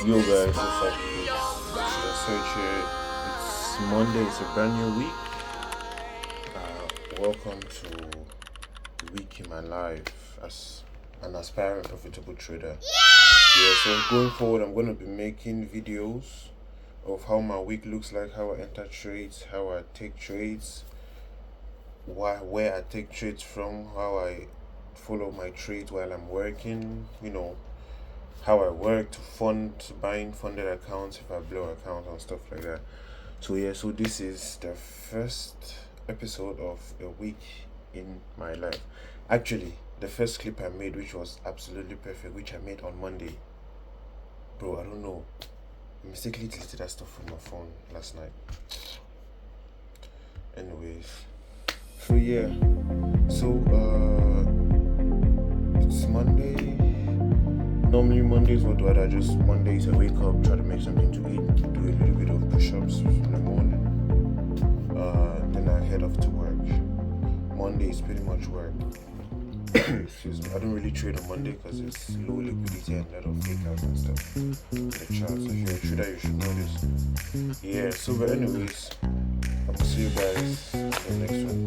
Yo guys, what's up? It's Search here. It's Monday. It's a brand new week. Welcome to the week in my life as an aspiring profitable trader. Yeah. So going forward, I'm going to be making videos of how my week looks like, how I enter trades, how I take trades, where I take trades from, how I follow my trades while I'm working. How I work to fund buying funded accounts if I blow accounts and stuff like that. So this is the first episode of a week in my life. Actually, the first clip I made, which was absolutely perfect, which I made on Monday. Bro, I don't know. I mistakenly deleted that stuff from my phone last night. Anyways. It's Monday. Normally Mondays, what do I do? Just Mondays I wake up, try to make something to eat, do a little bit of push-ups in the morning. Then I head off to work. Monday is pretty much work. Excuse me. I don't really trade on Monday because it's low liquidity and a lot of fake outs and stuff. The charts. If you're a trader, you should know this. Yeah. But anyways, I'm gonna see you guys in the next one.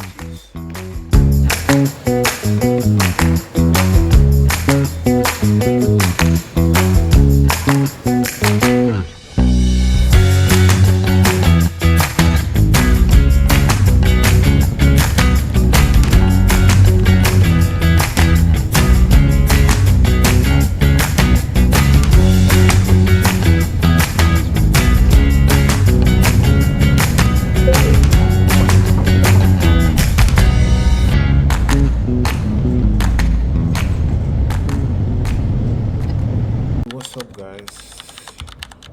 What's up, guys?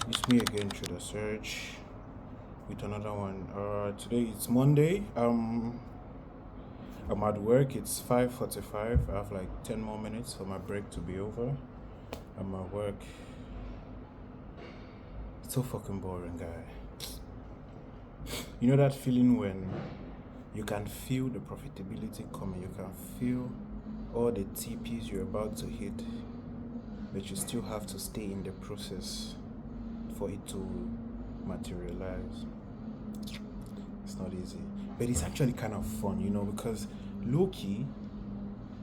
It's me again, Trader Search, with another one. Today it's Monday. I'm at work. It's 5:45. I have like 10 more minutes for my break to be over. I'm at work. It's so fucking boring, guy. You know that feeling when you can feel the profitability coming, you can feel all the TPs you're about to hit, but you still have to stay in the process for it to materialize. It's not easy, but it's actually kind of fun, because low-key,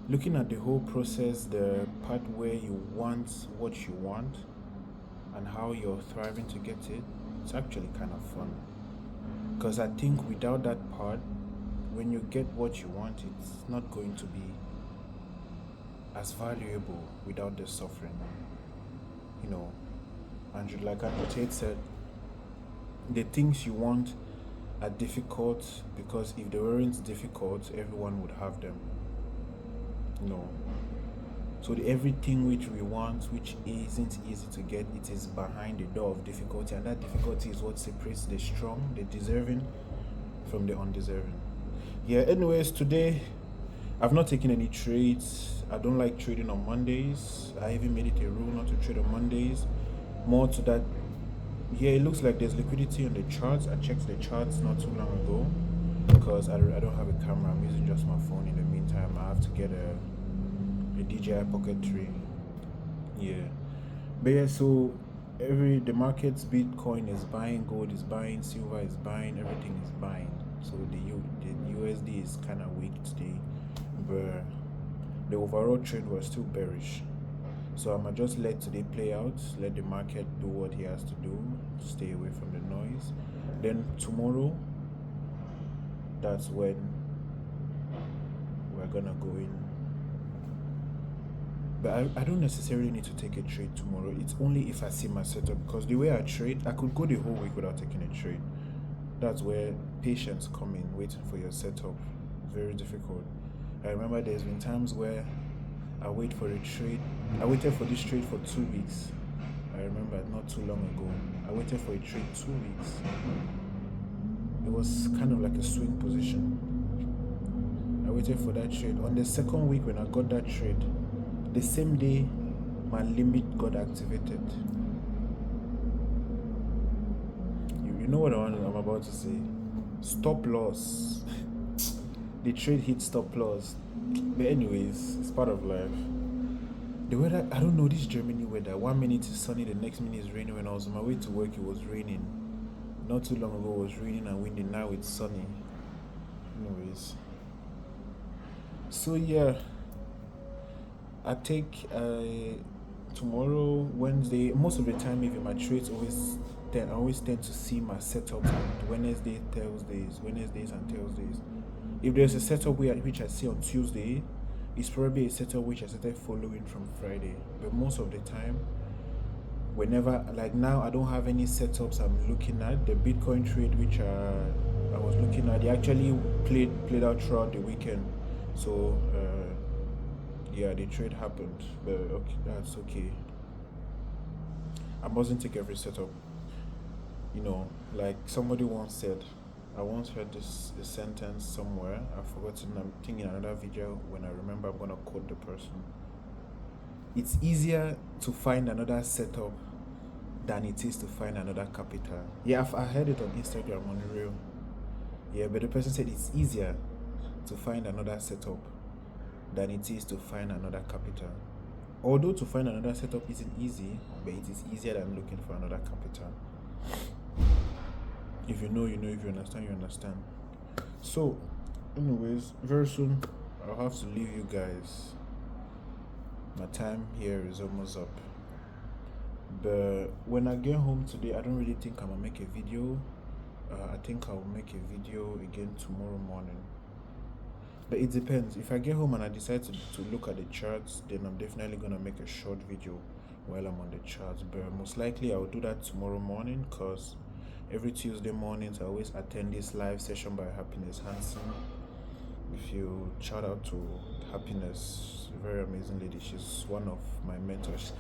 looking at the whole process, the part where you want what you want and how you're thriving to get it, it's actually kind of fun. Because I think without that part, when you get what you want, it's not going to be as valuable without the suffering. And like Andrew Tate said, the things you want are difficult because if they weren't difficult, everyone would have them. So everything which we want, which isn't easy to get, it is behind the door of difficulty, and that difficulty is what separates the strong, the deserving, from the undeserving. Yeah, anyways, today I've not taken any trades. I don't like trading on Mondays. I even made it a rule not to trade on Mondays. More to that, yeah, it looks like there's liquidity on the charts. I checked the charts not too long ago because I don't have a camera. I'm using just my phone. In the meantime, I have to get a DJI Pocket 3. Yeah. But yeah, so the markets, Bitcoin is buying, gold is buying, silver is buying, everything is buying. So the USD is kind of weak today, but the overall trend was still bearish. So I'm gonna just let today play out, let the market do what he has to do, stay away from the noise. Then tomorrow, that's when we're gonna go in. But I don't necessarily need to take a trade tomorrow. It's only if I see my setup, because the way I trade, I could go the whole week without taking a trade. That's where patience come in, waiting for your setup. Very difficult. I remember there's been times where I waited for this trade for 2 weeks. I remember not too long ago. I waited for a trade 2 weeks. It was kind of like a swing position. I waited for that trade. On the second week when I got that trade, the same day my limit got activated. You know what I'm about to say? Stop loss. The trade hit stop loss. But anyways, it's part of life. The weather, I don't know, this Germany weather. 1 minute is sunny, the next minute is raining. When I was on my way to work, it was raining. Not too long ago, it was raining and windy. Now it's sunny. Anyways, so yeah, I take tomorrow, Wednesday. Most of the time, if in my trades, I always tend to see my setup on Wednesdays and Thursdays. If there's a setup which I see on Tuesday, it's probably a setup which I started following from Friday. But most of the time, whenever, like now, I don't have any setups I'm looking at. The Bitcoin trade which I was looking at, they actually played out throughout the weekend. So yeah, the trade happened, but okay, that's okay. I mustn't take every setup. Like somebody once said, I once heard this sentence somewhere. I've forgotten. I'm thinking another video. When I remember, I'm gonna quote the person. It's easier to find another setup than it is to find another capital. Yeah, I heard it on Instagram on Reel. Yeah, but the person said it's easier to find another setup than it is to find another capital. Although to find another setup isn't easy, but it is easier than looking for another capital. If you know, you know. If you understand, you understand. So, anyways, very soon I'll have to leave you guys. My time here is almost up. But when I get home today, I don't really think I'm gonna make a video. I think I'll make a video again tomorrow morning. But it depends. If I get home and I decide to look at the charts, then I'm definitely gonna make a short video while I'm on the charts. But most likely I'll do that tomorrow morning, because every Tuesday mornings I always attend this live session by Happiness Hansen. If you shout out to Happiness, a very amazing lady. She's one of my mentors.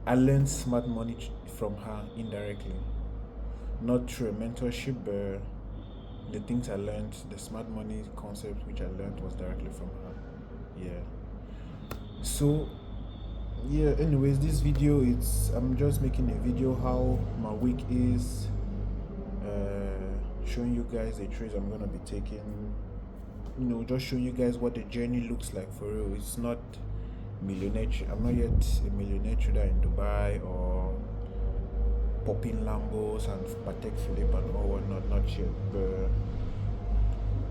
I learned smart money from her indirectly, not through a mentorship, but the things I learned, the smart money concept which I learned was directly from her. Yeah. So yeah, anyways, this video, I'm just making a video how my week is, showing you guys the trades I'm gonna be taking, just showing you guys what the journey looks like for real. It's not millionaire. I'm not yet a millionaire trader in Dubai or popping Lambos and Patek Philippe and all whatnot, not yet. But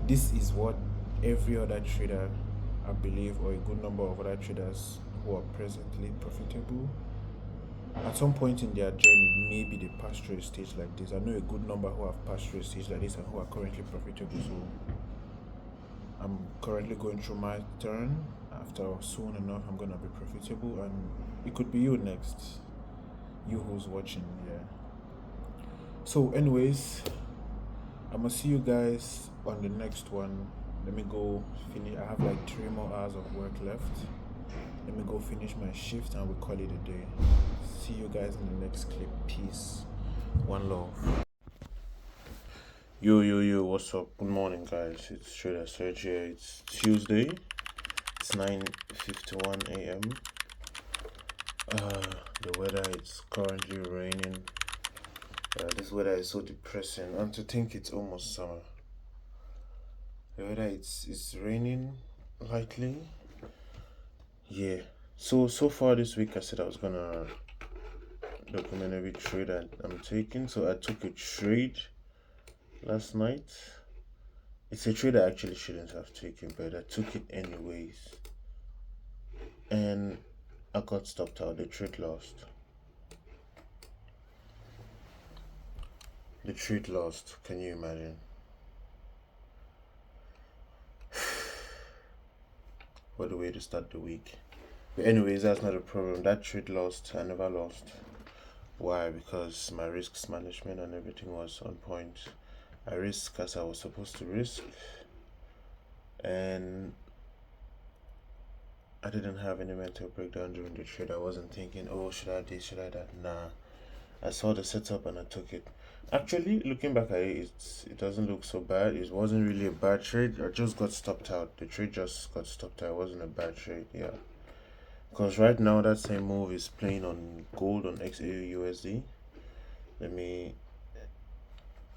this is what every other trader, I believe, or a good number of other traders who are presently profitable, at some point in their journey, maybe they pass through a stage like this. I know a good number who have passed through a stage like this and who are currently profitable. So I'm currently going through my turn. After soon enough, I'm gonna be profitable, and it could be you next. You who's watching, yeah. So, anyways, I'm gonna see you guys on the next one. Let me go finish. I have like 3 more hours of work left. Let me go finish my shift and we'll call it a day. See you guys in the next clip. Peace. One love. Yo, what's up? Good morning, guys. It's Trader Serge here. It's Tuesday. It's 9:51 a.m. The weather, it's currently raining. This weather is so depressing, and to think it's almost summer. The weather, it's raining lightly. Yeah. So far this week, I said I was gonna document every trade I'm taking. So I took a trade last night. It's a trade I actually shouldn't have taken, but I took it anyways. And I got stopped out. The trade lost. The trade lost. Can you imagine? What a way to start the week. But anyways, that's not a problem. That trade lost. I never lost. Why? Because my risks management and everything was on point. I risked as I was supposed to risk, and I didn't have any mental breakdown during the trade. I wasn't thinking, oh, should I this, should I that? Nah. I saw the setup and I took it. Actually, looking back at it, it doesn't look so bad. It wasn't really a bad trade. I just got stopped out. The trade just got stopped out. It wasn't a bad trade, yeah. Because right now, that same move is playing on gold on XAUUSD.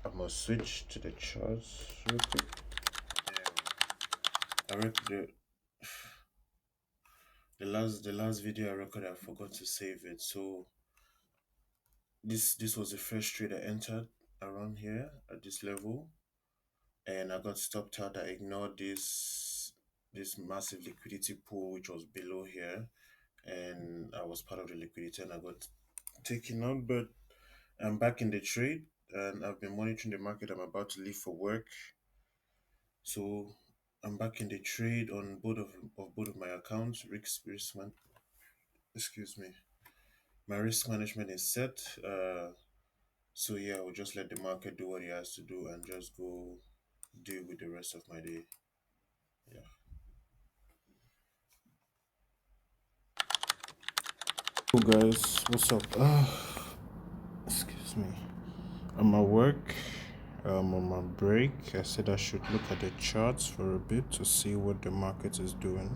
I must switch to the charts real quick. I read The last video I recorded, I forgot to save it. So this was the first trade I entered around here at this level, and I got stopped out. I ignored this massive liquidity pool which was below here, and I was part of the liquidity, and I got taken out. But I'm back in the trade, and I've been monitoring the market. I'm about to leave for work, so I'm back in the trade on both of my accounts. Excuse me. My risk management is set. So yeah, I'll just let the market do what it has to do and just go deal with the rest of my day. Yeah. Oh guys, what's up? Excuse me. I'm at work. I'm on my break. I said I should look at the charts for a bit to see what the market is doing.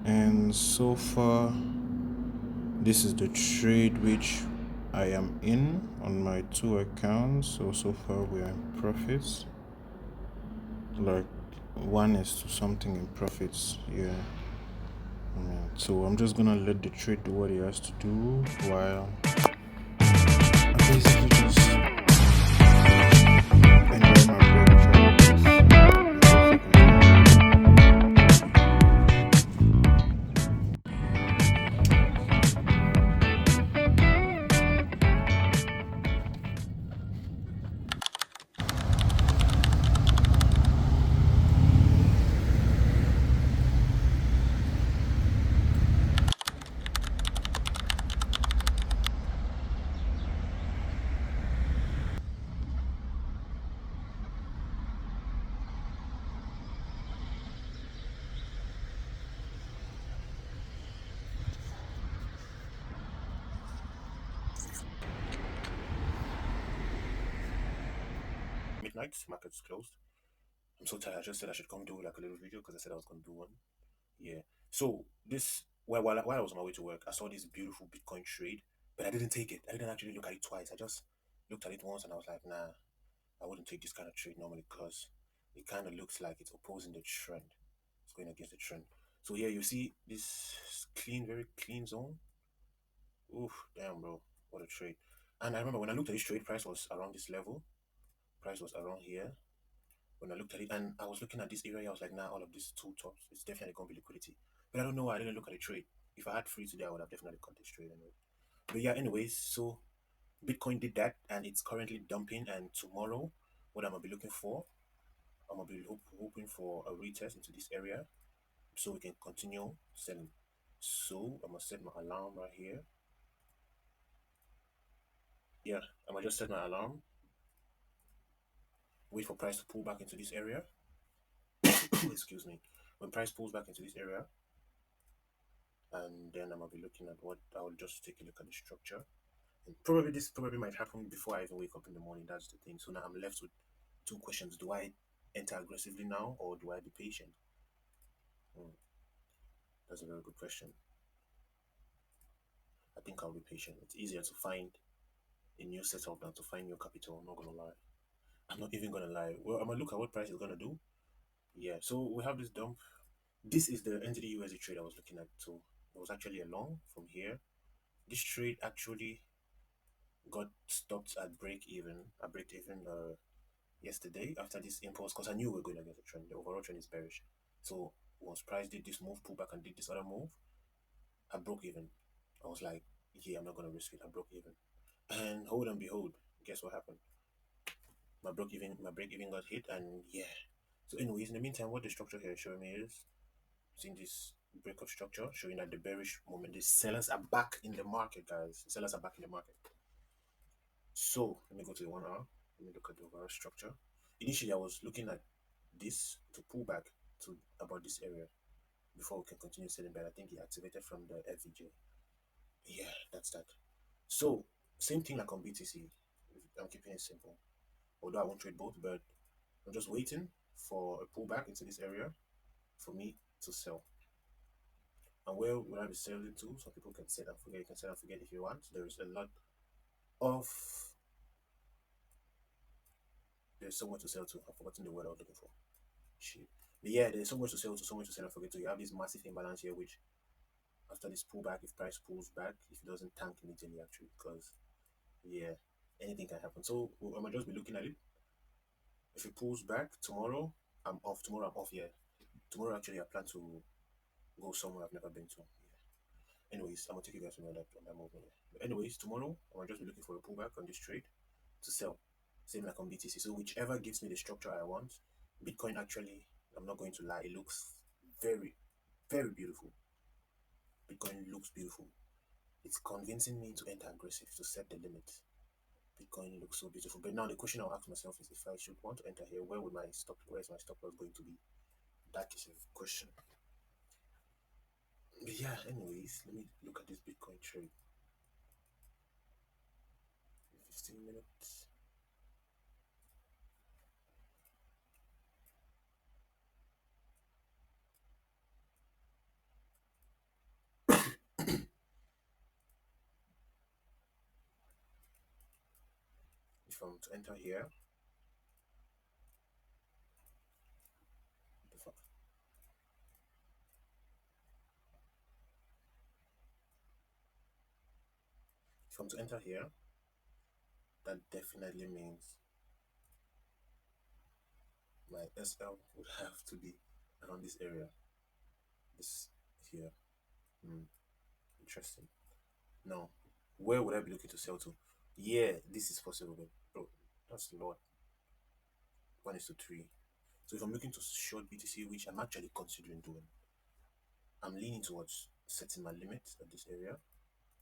And so far, this is the trade which I am in on my two accounts. So far we are in profits. Like one is to something in profits. Yeah. So I'm just gonna let the trade do what it has to do while I basically just enjoy my break, try to relax, and go fucking midnight, market's closed. I'm so tired. I just said I should come do like a little video because I said I was gonna do one. Yeah. So this while I was on my way to work, I saw this beautiful Bitcoin trade, but I didn't take it. I didn't actually look at it twice. I just looked at it once and I was like, nah, I wouldn't take this kind of trade normally because it kind of looks like it's opposing the trend. It's going against the trend. So here you see this clean, very clean zone. Oof, damn, bro, what a trade! And I remember when I looked at this trade, price was around this level. Price was around here when I looked at it, and I was looking at this area. I was like, nah, all of these two tops, it's definitely gonna be liquidity. But I don't know why I didn't look at the trade. If I had free today, I would have definitely cut this trade anyway. But yeah, anyways, so Bitcoin did that, and it's currently dumping. And tomorrow, what I'm gonna be looking for, I'm gonna be hoping for a retest into this area, so we can continue selling. So I'm gonna set my alarm right here. Yeah, I'm gonna just set my alarm. Wait for price to pull back into this area. Excuse me. When price pulls back into this area, and then I'm gonna be looking at what I'll just take a look at the structure. And probably this probably might happen before I even wake up in the morning. That's the thing. So now I'm left with two questions: do I enter aggressively now, or do I be patient? Hmm, that's a very good question. I think I'll be patient. It's easier to find a new setup than to find new capital. I'm not gonna lie. I'm not even gonna lie. Well, I'm gonna look at what price is gonna do. Yeah. So we have this dump. This is the entity USD trade I was looking at. So it was actually a long from here. This trade actually got stopped at break even yesterday after this impulse because I knew we were going against the trend. The overall trend is bearish. So once price did this move, pull back and did this other move, I broke even. I was like, yeah, I'm not gonna risk it. I broke even. And hold and behold, guess what happened? My break even got hit, and yeah. So anyways, in the meantime, what the structure here is showing me is seeing this break of structure showing that the bearish moment, the sellers are back in the market, guys. The sellers are back in the market. So let me go to the 1 hour. Let me look at the overall structure. Initially, I was looking at this to pull back to about this area before we can continue selling, but I think it activated from the FVJ. Yeah, that's that. So same thing like on BTC. I'm keeping it simple. Although I won't trade both, but I'm just waiting for a pullback into this area for me to sell. And where will I be selling to? Some people can set and forget. You can set and forget if you want. There is a lot of there's somewhere to sell to. I've forgotten the word I was looking for. Shit. But yeah, there's so much to sell to, so much to sell and forget to. You have this massive imbalance here, which after this pullback, if price pulls back, if it doesn't tank immediately, actually, because yeah, anything can happen. So I might just be looking at it. If it pulls back tomorrow, I'm off. Tomorrow I'm off. Yeah, tomorrow actually I plan to go somewhere I've never been to. Yeah. Anyways, I'm gonna take you guys on that movement. Yeah. But anyways, tomorrow I might just be looking for a pullback on this trade to sell. Same like on BTC. So whichever gives me the structure I want. Bitcoin actually, I'm not going to lie, it looks very, very beautiful. Bitcoin looks beautiful. It's convincing me to enter aggressive to set the limit. Bitcoin looks so beautiful. But now the question I'll ask myself is if I should want to enter here, where is my stop loss going to be? That is a question. But yeah, anyways, let me look at this Bitcoin trade. 15 minutes. If I'm to enter here, the fuck? If I'm to enter here, that definitely means my SL would have to be around this area. This here. Hmm, interesting. Now, where would I be looking to sell to? Yeah, this is possible, but bro, that's a lot. 1:3. So if I'm looking to short BTC, which I'm actually considering doing, I'm leaning towards setting my limit at this area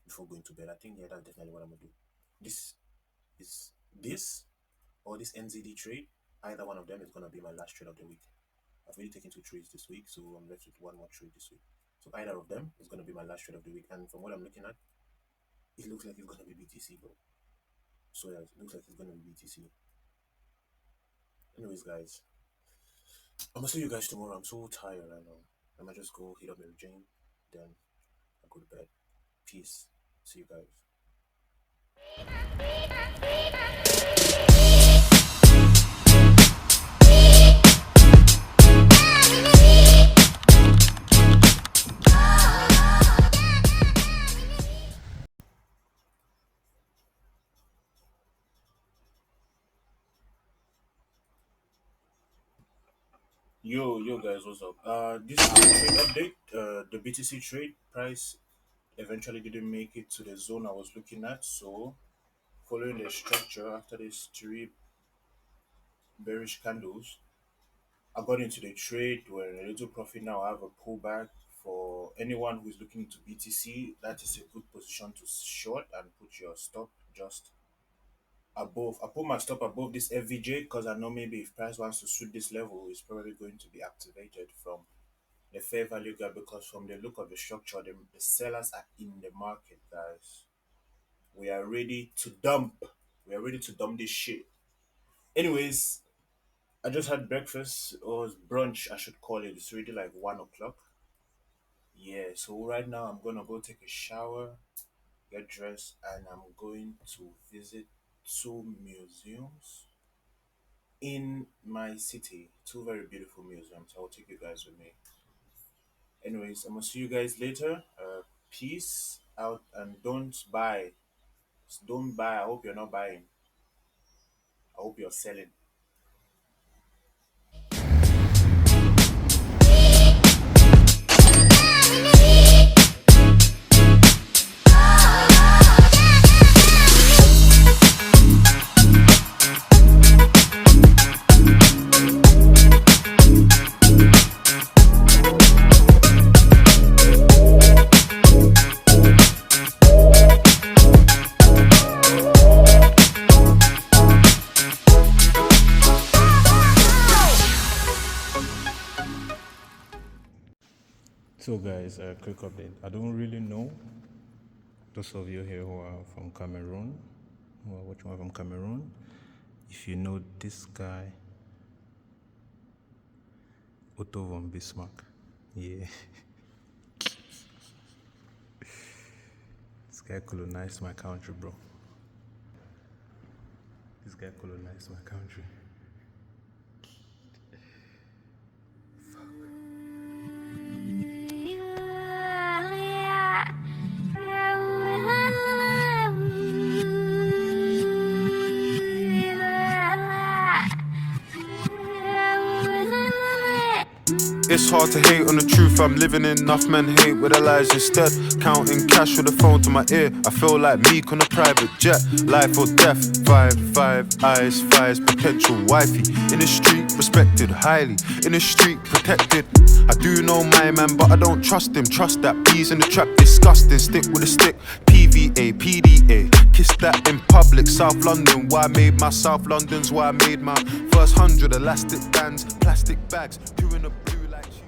before going to bed. I think yeah, that's definitely what I'm gonna do. This is this or this NZD trade. Either one of them is gonna be my last trade of the week. I've already taken 2 trades this week, so I'm left with one more trade this week. So either of them is gonna be my last trade of the week. And from what I'm looking at, it looks like it's gonna be BTC, bro. So yeah, it looks like it's gonna be BTC. Anyways, guys, I'm gonna see you guys tomorrow. I'm so tired right now. I might just go hit up Mary Jane, then I go to bed. Peace. See you guys. Yo, guys, what's up? This is the trade update. The BTC trade price eventually didn't make it to the zone I was looking at. So, following the structure after these three bearish candles, I got into the trade. We're in a little profit now. I have a pullback for anyone who is looking into BTC. That is a good position to short and put your stop just above. I put my stop above this FVJ because I know maybe if price wants to shoot this level, it's probably going to be activated from the fair value gap because from the look of the structure, the sellers are in the market, guys. We are ready to dump. We are ready to dump this shit. Anyways, I just had breakfast or brunch, I should call it. It's already like 1 o'clock. Yeah, so right now I'm gonna go take a shower, get dressed, and I'm going to visit two museums in my city. Two very beautiful museums. I'll take you guys with me. Anyways, I'm gonna see you guys later. Peace out and don't buy. Don't buy. I hope you're not buying. I hope you're selling. So, guys, a quick update. I don't really know those of you here who are from Cameroon, who are watching from Cameroon. If you know this guy, Otto von Bismarck, yeah, this guy colonized my country, bro. This guy colonized my country. It's hard to hate on the truth I'm living in. Enough men hate with their lives instead. Counting cash with a phone to my ear. I feel like Meek on a private jet. Life or death. 5 eyes, fires, potential wifey. In the street, respected highly. In the street, protected. I do know my man, but I don't trust him. Trust that bees in the trap, disgusting. Stick with a stick. PVA, PDA. Kiss that in public. South London, why I made my South London's why I made my first 100 elastic bands, plastic bags. Two in the blue like you.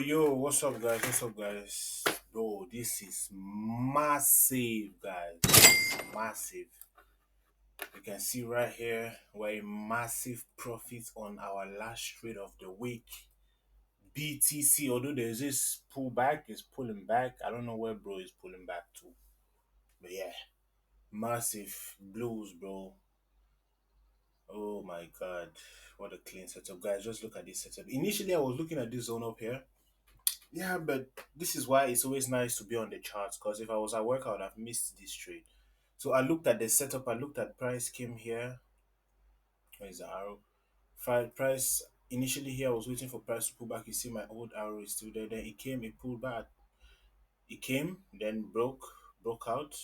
Yo, what's up, guys? What's up, guys? Bro, this is massive, guys. This is massive. You can see right here, we're a massive profit on our last trade of the week. BTC, although there's this pullback, is pulling back. I don't know where bro is pulling back to. But yeah, massive blues, bro. Oh my god, what a clean setup, guys. Just look at this setup. Initially, I was looking at this zone up here. Yeah, but this is why it's always nice to be on the charts, because if I was at work, I would have missed this trade. So I looked at the setup, I looked at price came here. Where is the arrow? Price initially here, I was waiting for price to pull back. You see my old arrow is still there. Then it came, it pulled back. It came, then broke out.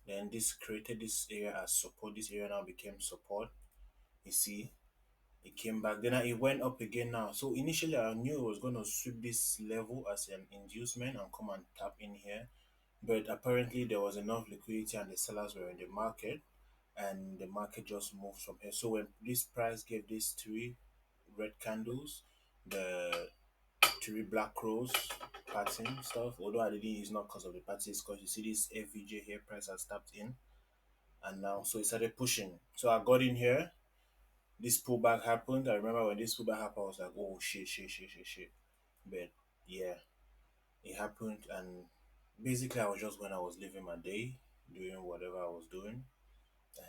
Then this created this area as support. This area now became support. You see, it came back. Then it went up again now. So initially I knew it was going to sweep this level as an inducement and come and tap in here. But apparently there was enough liquidity and the sellers were in the market, and the market just moved from here. So when this price gave these three red candles, the three black crows pattern stuff, although I didn't, it's not because of the pattern, it's because you see this FVJ here, price has tapped in, and now so it started pushing. So I got in here, this pullback happened. I remember when this pullback happened, I was like, oh shit. But yeah, it happened, and basically I was just when I was living my day, doing whatever I was doing,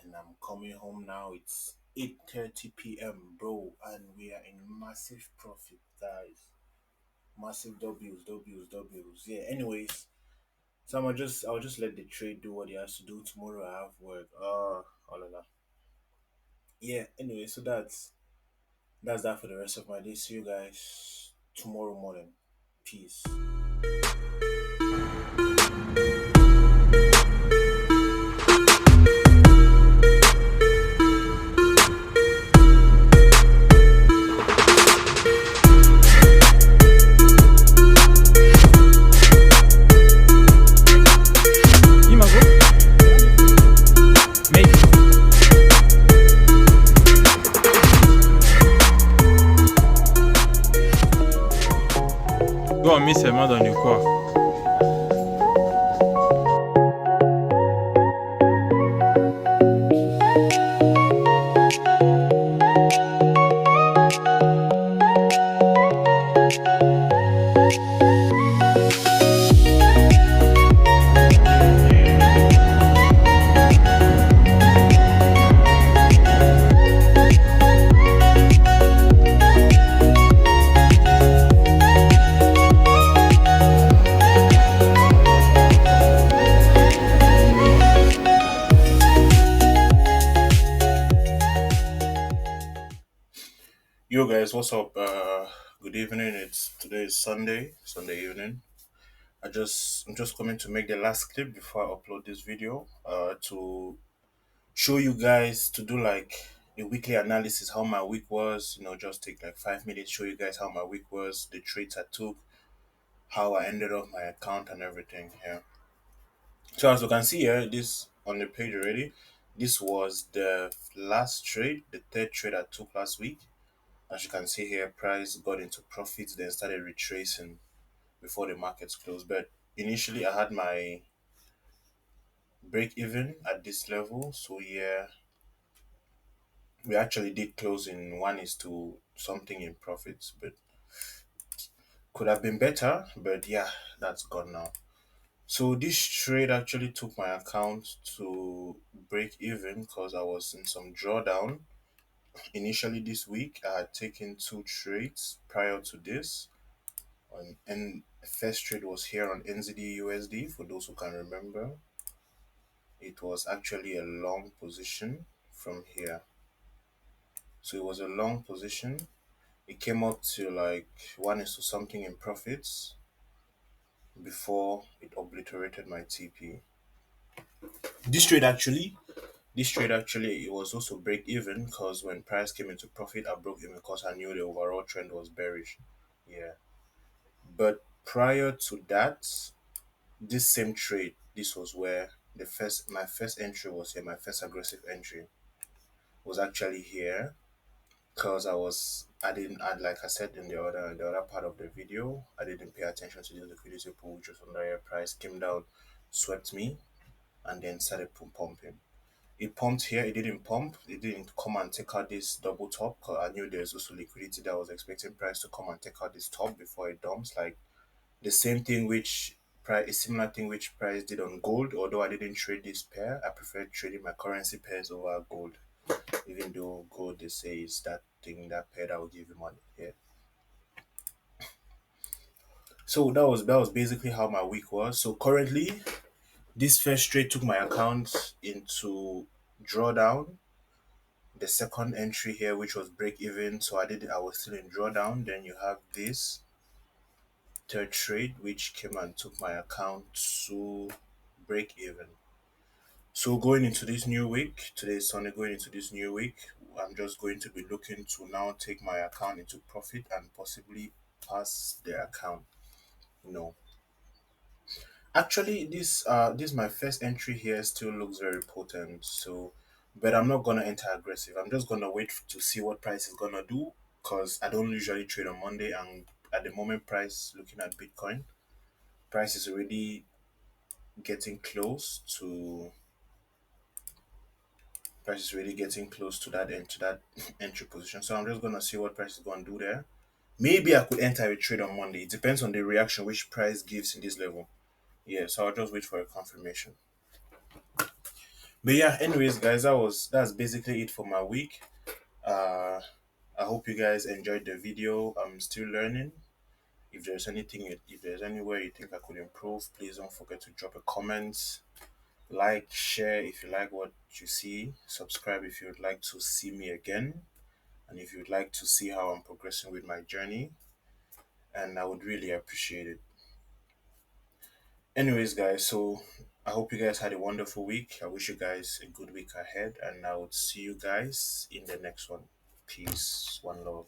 and I'm coming home now. It's 8:30 p.m., bro, and we are in massive profit, guys. Massive W's. Yeah. Anyways, so I'll just let the trade do what it has to do. Tomorrow I have work. All of that. Yeah. Anyway, so that's that for the rest of my day. See you guys tomorrow morning. Peace. Go mis ses mains dans le quoi. Yo guys, what's up? Good evening. It's today is Sunday evening. I'm just coming to make the last clip before I upload this video. To show you guys to do like a weekly analysis how my week was. Just take like 5 minutes, show you guys how my week was, the trades I took, how I ended up my account and everything. Yeah. So as you can see here, this on the page already. This was the last trade, the third trade I took last week. As you can see here, price got into profits, then started retracing before the markets closed. But initially, I had my break even at this level. So yeah, we actually did close in one is to something in profits, but could have been better. But yeah, that's gone now. So this trade actually took my account to break even because I was in some drawdown. Initially this week, I had taken two trades prior to this. And first trade was here on NZD USD. For those who can remember, it was actually a long position from here. So it was a long position. It came up to like one is to something in profits before it obliterated my TP. This trade actually, it was also break even because when price came into profit, I broke even because I knew the overall trend was bearish. Yeah, but prior to that, this same trade, this was where my first entry was here. My first aggressive entry was actually here because I didn't add, like I said in the other part of the video, I didn't pay attention to the liquidity pool, which was under here. Price came down, swept me, and then started pumping. It pumped here, it didn't pump, it didn't come and take out this double top because I knew there's also liquidity that I was expecting price to come and take out this top before it dumps. Like the same thing which price, a similar thing which price did on gold. Although I didn't trade this pair, I prefer trading my currency pairs over gold. Even though gold they say is that thing, that pair that will give you money. Yeah. So that was basically how my week was. So currently, this first trade took my account into drawdown. The second entry here, which was break even, so I was still in drawdown. Then you have this third trade, which came and took my account to break even. So going into this new week, today is Sunday, going into this new week, I'm just going to be looking to now take my account into profit and possibly pass the account. No. Actually, this my first entry here still looks very potent. So but I'm not gonna enter aggressive. I'm just gonna wait to see what price is gonna do because I don't usually trade on Monday, and at the moment price looking at Bitcoin, price is already getting close to price is really getting close to that end to that entry position. So I'm just gonna see what price is gonna do there. Maybe I could enter a trade on Monday. It depends on the reaction which price gives in this level. Yeah, so I'll just wait for a confirmation. But yeah, anyways, guys, that's basically it for my week. Uh I hope you guys enjoyed the video. I'm still learning. If there's anywhere you think I could improve, please don't forget to drop a comment. Like, share if you like what you see, subscribe if you would like to see me again, and if you'd like to see how I'm progressing with my journey, and I would really appreciate it. Anyways, guys, so I hope you guys had a wonderful week. I wish you guys a good week ahead, and I would see you guys in the next one. Peace, one love.